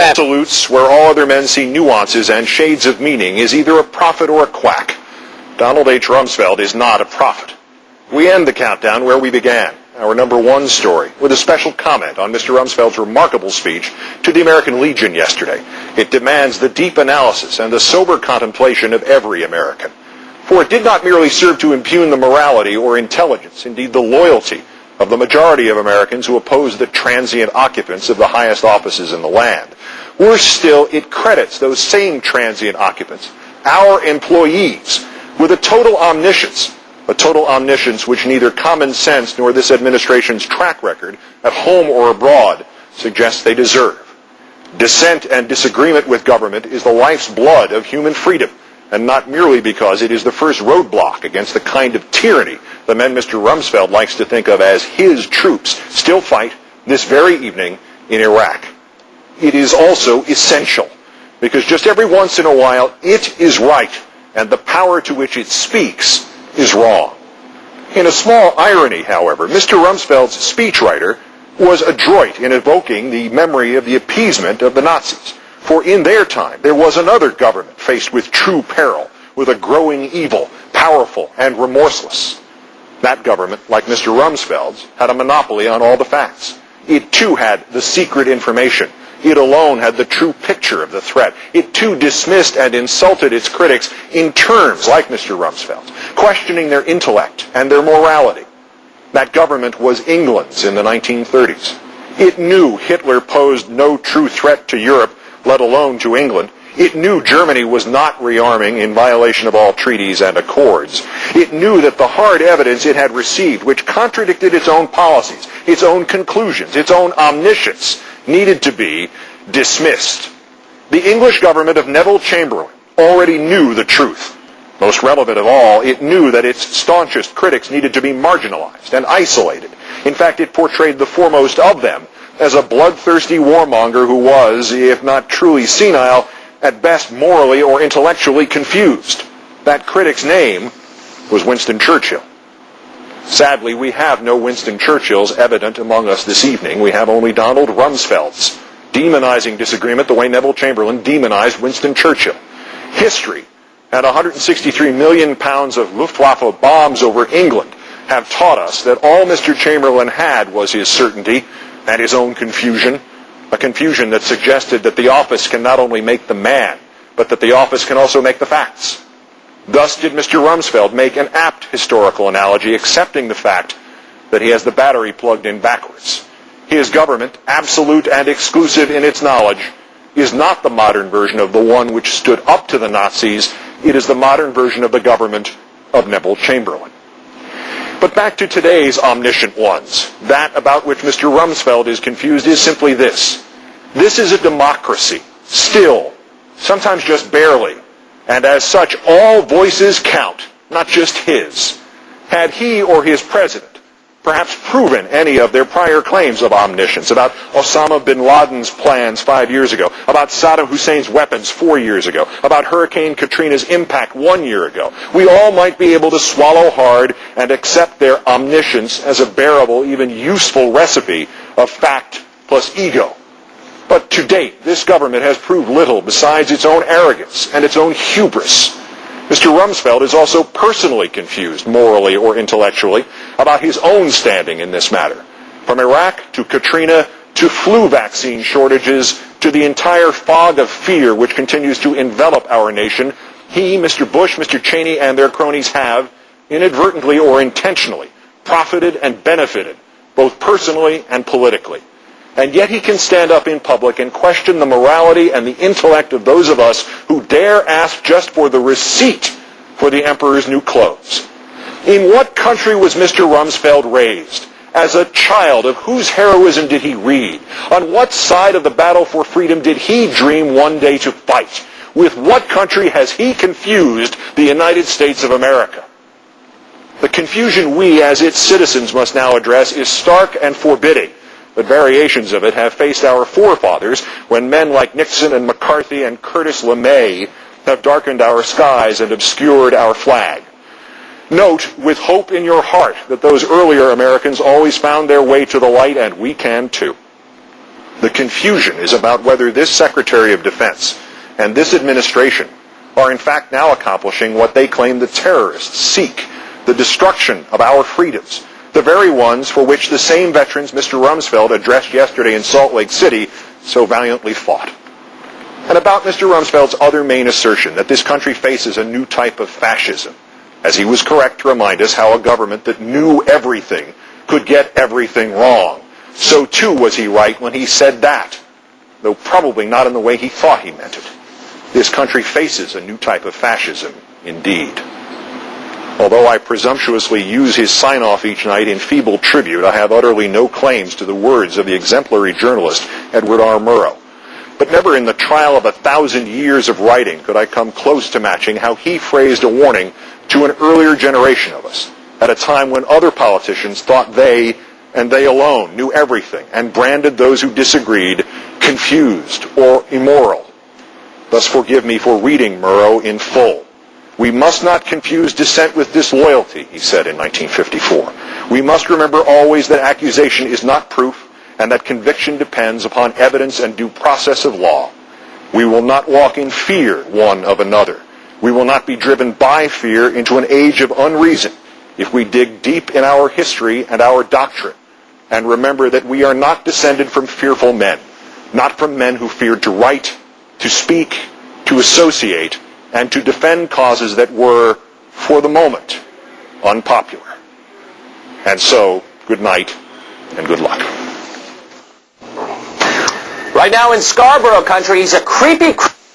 Absolutes where all other men see nuances and shades of meaning is either a prophet or a quack. Donald H. Rumsfeld is not a prophet. We end the countdown where we began, our number one story, with a special comment on Mr. Rumsfeld's remarkable speech to the American Legion yesterday. It demands the deep analysis and the sober contemplation of every American. For it did not merely serve to impugn the morality or intelligence, indeed the loyalty, of the majority of Americans who oppose the transient occupants of the highest offices in the land. Worse still, it credits those same transient occupants, our employees, with a total omniscience which neither common sense nor this administration's track record, at home or abroad, suggests they deserve. Dissent and disagreement with government is the life's blood of human freedom, and not merely because it is the first roadblock against the kind of tyranny the men Mr. Rumsfeld likes to think of as his troops still fight this very evening in Iraq. It is also essential, because just every once in a while it is right, and the power to which it speaks is wrong. In a small irony, however, Mr. Rumsfeld's speechwriter was adroit in evoking the memory of the appeasement of the Nazis. For in their time, there was another government faced with true peril, with a growing evil, powerful and remorseless. That government, like Mr. Rumsfeld's, had a monopoly on all the facts. It too had the secret information. It alone had the true picture of the threat. It too dismissed and insulted its critics in terms like Mr. Rumsfeld's, questioning their intellect and their morality. That government was England's in the 1930s. It knew Hitler posed no true threat to Europe, let alone to England. It knew Germany was not rearming in violation of all treaties and accords. It knew that the hard evidence it had received, which contradicted its own policies, its own conclusions, its own omniscience, needed to be dismissed. The English government of Neville Chamberlain already knew the truth. Most relevant of all, it knew that its staunchest critics needed to be marginalized and isolated. In fact, it portrayed the foremost of them as a bloodthirsty warmonger who was, if not truly senile, at best morally or intellectually confused. That critic's name was Winston Churchill. Sadly, we have no Winston Churchills evident among us this evening. We have only Donald Rumsfeld's, demonizing disagreement the way Neville Chamberlain demonized Winston Churchill. History and 163 million pounds of Luftwaffe bombs over England have taught us that all Mr. Chamberlain had was his certainty and his own confusion, a confusion that suggested that the office can not only make the man, but that the office can also make the facts. Thus did Mr. Rumsfeld make an apt historical analogy, accepting the fact that he has the battery plugged in backwards. His government, absolute and exclusive in its knowledge, is not the modern version of the one which stood up to the Nazis. It is the modern version of the government of Neville Chamberlain. But back to today's omniscient ones. That about which Mr. Rumsfeld is confused is simply this. This is a democracy, still, sometimes just barely, and as such all voices count, not just his. Had he or his president perhaps proven any of their prior claims of omniscience about Osama bin Laden's plans 5 years ago, about Saddam Hussein's weapons 4 years ago, about Hurricane Katrina's impact 1 year ago, we all might be able to swallow hard and accept their omniscience as a bearable, even useful recipe of fact plus ego. But to date, this government has proved little besides its own arrogance and its own hubris. Mr. Rumsfeld is also personally confused, morally or intellectually, about his own standing in this matter. From Iraq to Katrina to flu vaccine shortages to the entire fog of fear which continues to envelop our nation, he, Mr. Bush, Mr. Cheney, and their cronies have, inadvertently or intentionally, profited and benefited, both personally and politically. And yet he can stand up in public and question the morality and the intellect of those of us who dare ask just for the receipt for the emperor's new clothes. In what country was Mr. Rumsfeld raised? As a child, of whose heroism did he read? On what side of the battle for freedom did he dream one day to fight? With what country has he confused the United States of America? The confusion we as its citizens must now address is stark and forbidding. But variations of it have faced our forefathers when men like Nixon and McCarthy and Curtis LeMay have darkened our skies and obscured our flag. Note with hope in your heart that those earlier Americans always found their way to the light, and we can too. The confusion is about whether this Secretary of Defense and this administration are in fact now accomplishing what they claim the terrorists seek, the destruction of our freedoms, the very ones for which the same veterans Mr. Rumsfeld addressed yesterday in Salt Lake City so valiantly fought. And about Mr. Rumsfeld's other main assertion that this country faces a new type of fascism, as he was correct to remind us how a government that knew everything could get everything wrong. So too was he right when he said that, though probably not in the way he thought he meant it. This country faces a new type of fascism, indeed. Although I presumptuously use his sign-off each night in feeble tribute, I have utterly no claims to the words of the exemplary journalist Edward R. Murrow. But never in the trial of 1,000 years of writing could I come close to matching how he phrased a warning to an earlier generation of us, at a time when other politicians thought they, and they alone, knew everything, and branded those who disagreed confused or immoral. Thus forgive me for reading Murrow in full. We must not confuse dissent with disloyalty, he said in 1954. We must remember always that accusation is not proof, and that conviction depends upon evidence and due process of law. We will not walk in fear one of another. We will not be driven by fear into an age of unreason if we dig deep in our history and our doctrine and remember that we are not descended from fearful men, not from men who feared to write, to speak, to associate, and to defend causes that were, for the moment, unpopular. And so, good night and good luck. Right now in Scarborough country, he's a creepy